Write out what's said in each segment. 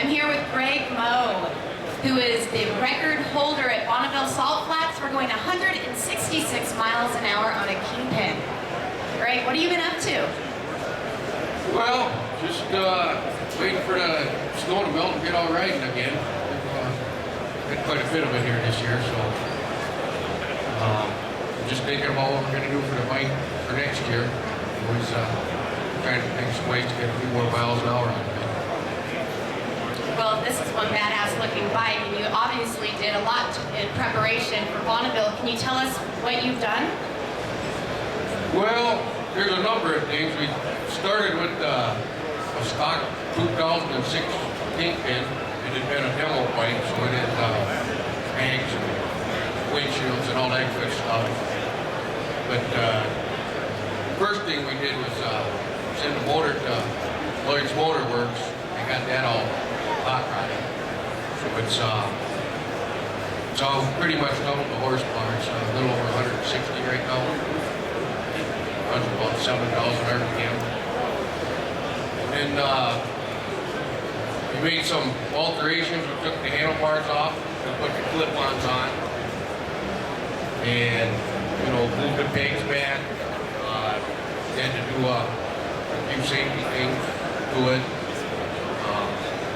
I'm here with Greg Moe, who is the record holder at Bonneville Salt Flats. We're going 166 miles an hour on a kingpin. Greg, what have you been up to? Well, just waiting for the snow to melt and get all riding again. Had quite a bit of it here this year, so just thinking about what we're going to do for the bike for next year. Always trying to think some ways to get a few more miles an hour on it. Well, this is one badass looking bike, and you obviously did a lot in preparation for Bonneville. Can you tell us what you've done? Well, there's a number of things. We started with a stock 2006 kingpin. It had been a demo bike, so it had bags and windshields and all that good stuff. But first thing we did was send the motor to Lloyd's Motor Works. They got that all hot rodded. So it's all pretty much double the horsepower. It's a little over 160 right now. Runs about 7,000 RPM. And then we made some alterations. We took the handlebars off and put the clip-ons on. And, you know, moved the pegs back. Had to do a few safety things to it.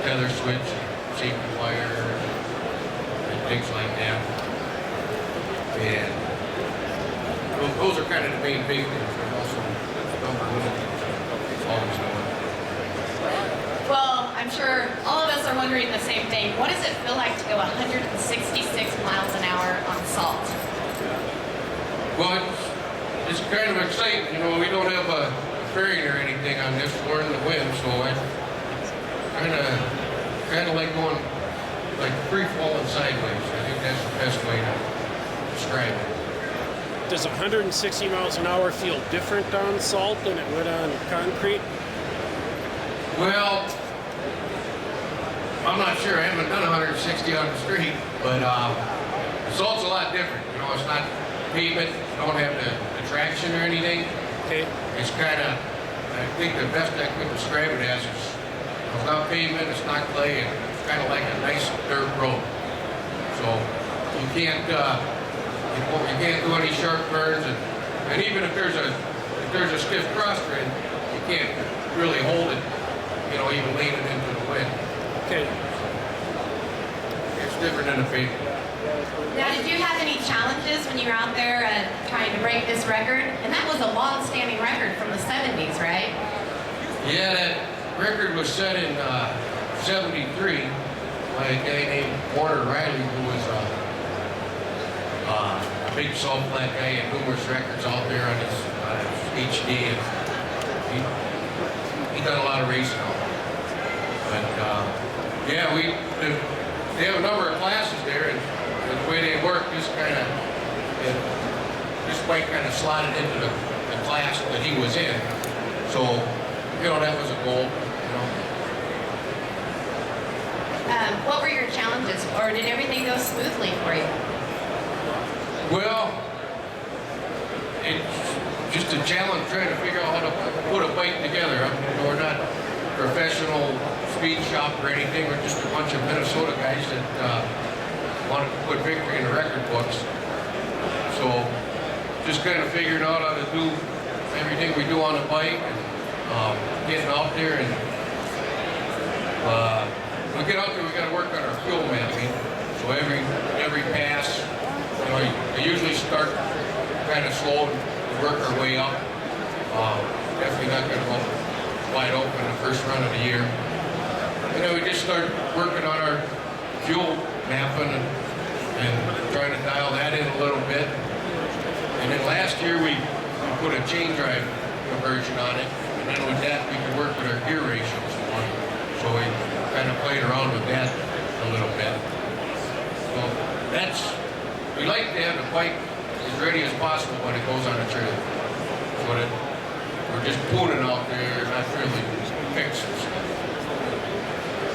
Tether switch, safety wire, and things like that. And those are kind of the main big things. There's also a number of little things always going. Well, I'm sure all of us are wondering the same thing. What does it feel like to go 166 miles an hour on salt? Well, it's kind of exciting. You know, we don't have a fairing or anything on this. We're in the wind, so I kind of like going like free falling sideways. I think that's the best way to describe it. Does 160 miles an hour feel different on salt than it would on concrete? Well, I'm not sure. I haven't done 160 on the street, but the salt's a lot different. You know, it's not pavement. You don't have the traction or anything. Okay. It's kind of, I think the best I could describe it as is, it's not pavement, it's not clay, and it's kind of like a nice dirt road. So you can't do any sharp turns, and even if there's a stiff crosswind, you can't really hold it. You know, even lean it into the wind. Okay. It's different than a pavement. Now, did you have any challenges when you were out there trying to break this record? And that was a long-standing record from the 70s, right? Yeah, that record was set in 73 by a guy named Warner Riley, who was a big salt flat guy. He had numerous records out there on his HD, and he done a lot of racing. But yeah, they have a number of classes there, and the way they work, this bike kind of slotted into the class that he was in. So, you know, that was a goal. You know. What were your challenges, or did everything go smoothly for you? Well, it's just a challenge trying to figure out how to put a bike together. We're not professional speed shop or anything. We're just a bunch of Minnesota guys that wanted to put victory in the record books. So just kind of figuring out how to do everything we do on a bike, and getting out there, and when we get out there, we got to work on our fuel mapping. So every pass, you know, you usually start kind of slow and work our way up. Definitely not going to go wide open the first run of the year. And then we just start working on our fuel mapping and trying to dial that in a little bit. And then last year we put a chain drive conversion on it, and then with that we could work with our gear ratios more. So we kind of played around with that a little bit. So we like to have the bike as ready as possible when it goes on a trail. So that we're just pooning out there, not really fixed.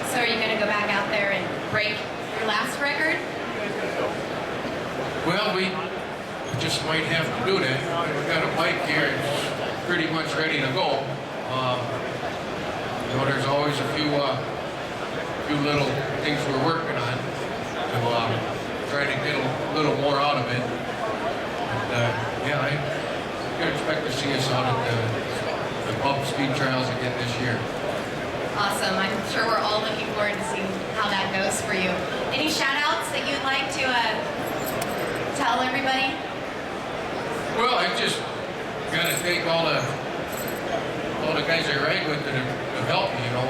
So are you going to go back out there and break your last record? Well, we just might have to do that. We've got a bike here, it's pretty much ready to go. You know, there's always a few few little things we're working on to try to get a little more out of it. And, yeah, I can expect to see us out at the pump speed trials again this year. Awesome. I'm sure we're all looking forward to seeing how that goes for you. Any shout outs that you'd like to tell everybody? Well, I just got to thank all the guys I ride with that have helped me. You know,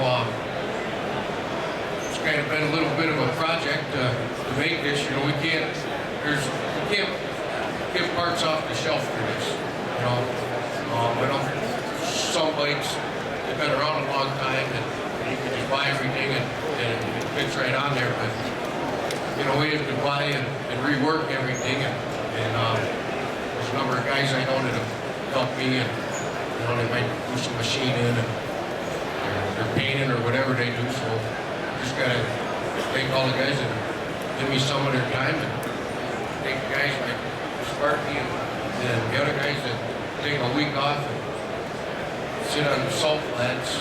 it's kind of been a little bit of a project to make this. You know, we can't get parts off the shelf for this. You know, some bikes have been around a long time and you can just buy everything and it fits right on there. But you know, we have to buy and rework everything and there's a number of guys I know that have helped me, and you know, they might do some machining and they're painting or whatever they do. So just gotta thank all the guys that give me some of their time, and thank the guys like Sparky and the other guys that take a week off and sit on the salt flats,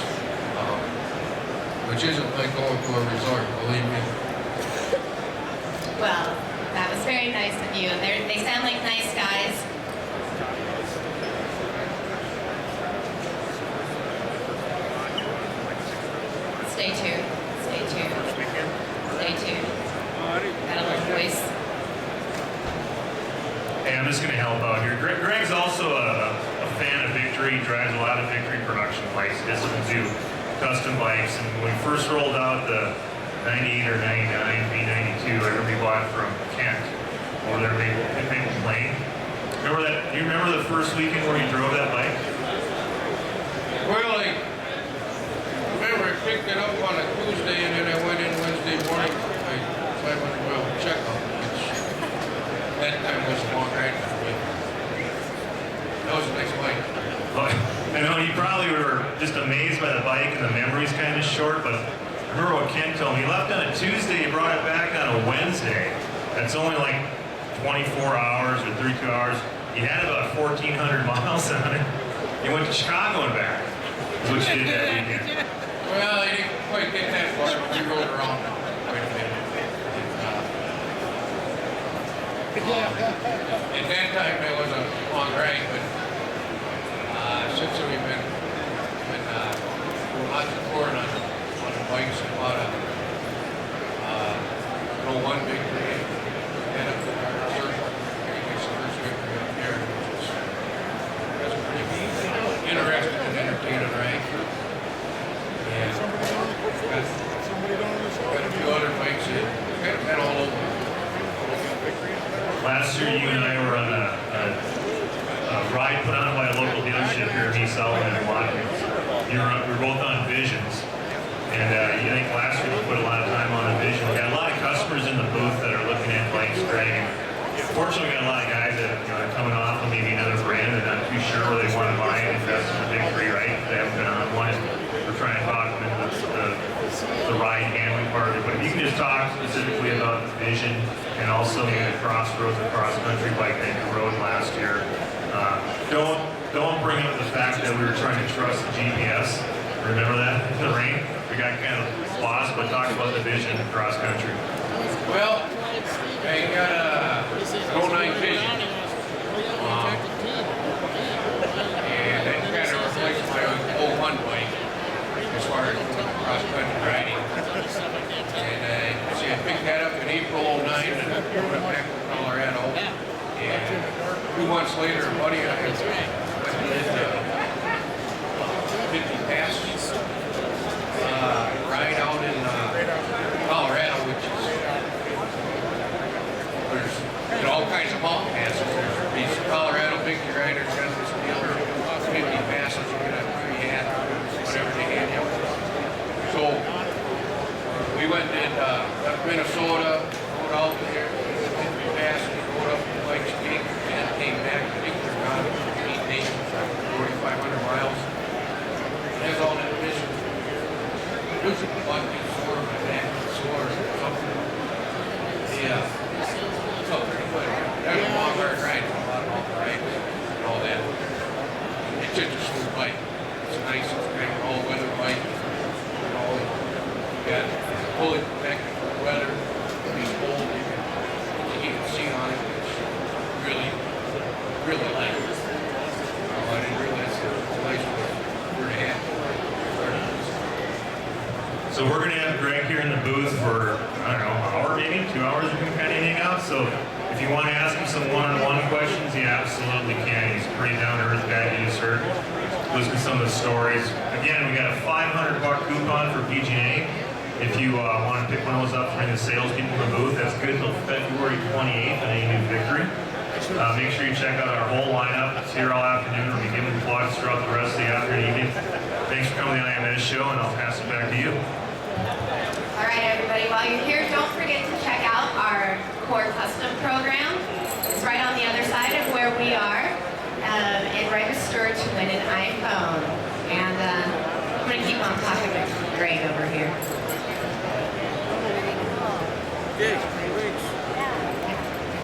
which isn't like going to a resort, believe me. Well, that was very nice of you. They sound like nice guys. Stay tuned. Stay tuned. Stay tuned. Got a little voice. Hey, I'm just going to help out here. Greg's also a fan of Victory. He drives a lot of Victory production bikes. He doesn't do custom bikes. And when we first rolled out the 98 or 99 V92, I remember he bought from Kent over there in Maple Plain. Remember that? Do you remember the first weekend where you drove that bike? Well, I remember I picked it up on a Tuesday and then I went in Wednesday morning for my 500-mile checkup, which that time was a long ride for me. That was a nice bike. I know you probably were just amazed by the bike and the memory's kind of short, but I remember what Ken told me. He left on a Tuesday, he brought it back on a Wednesday. That's only like 24 hours or 32 hours. He had about 1,400 miles on it. He went to Chicago and back. Is what you did that weekend. Well, I didn't quite get that far, but we rode around quite a bit. At that time, it was a long ride, but since we've been doing lots of touring on the bikes and bought a one Victory and a first Victory up there, which was pretty interesting and entertaining, right? And got a few other bikes in, kind of been all over. Last year, you and I were on a ride put on by a local dealership here in East Sullivan in Watkins. We were both on Visions. And I think last year we put a lot of time on a Vision. We got a lot of customers in the booth that are looking at bikes, Greg. Fortunately, we got a lot of guys that are coming off of maybe another brand and not too sure where they want to buy it. Invest in the big three, right? They haven't been on one. We're trying to talk them into the ride handling part of it. But if you can just talk specifically about the Vision and also the Crossroads and cross country bike that you rode last year. Don't bring up the fact that we were trying to trust the GPS. Remember that in the rain? We got kind of lost, but talk about the Vision cross country. Well, I got a 09 Vision. And that kind of reflects my 01 bike as far as cross country riding. And see, I picked that up in April 09 and went back to Colorado. And 2 months later, a buddy and I went and did 50 passes ride out in Colorado, which is there's all kinds of mountain passes. There's these Colorado Victory riders got this deal, 50 passes you get a free hat, whatever they hand you. So we went and up Minnesota, rode out there, 50 passes, rode up to Pikes Peak, and came back. I think they're gone 8 days, 4,500 miles. And there's all that mission. There's a bunch of sore, my back sore, something. Yeah. So pretty good. There's a long hard ride, a lot of long rides and all that. It's just a smooth bike. It's nice, it's kind of an all-weather bike. You know, you got fully protected from the weather. It's cold, you can keep the seat on it. It's really, really light. I didn't realize it was a nice for to have. So we're going to have Greg here in the booth for, I don't know, an hour maybe, 2 hours of him kind of hang out. So if you want to ask him some one-on-one questions, you absolutely can. He's a pretty down-to-earth guy. You just heard. Listen to some of the stories. Again, we got a $500 coupon for PG&A. If you want to pick one of those up for any of the salespeople in the booth, that's good until February 28th on any new victory. Make sure you check out our whole lineup. It's here all afternoon. We'll be giving plugs throughout the rest of the afternoon and evening. Thanks for coming to the IMS show, and I'll pass it back to you. All right, everybody, while you're here, don't forget to check out our core custom program. It's right on the other side of where we are, and register to win an iPhone. And I'm going to keep on talking to Greg over here. Okay.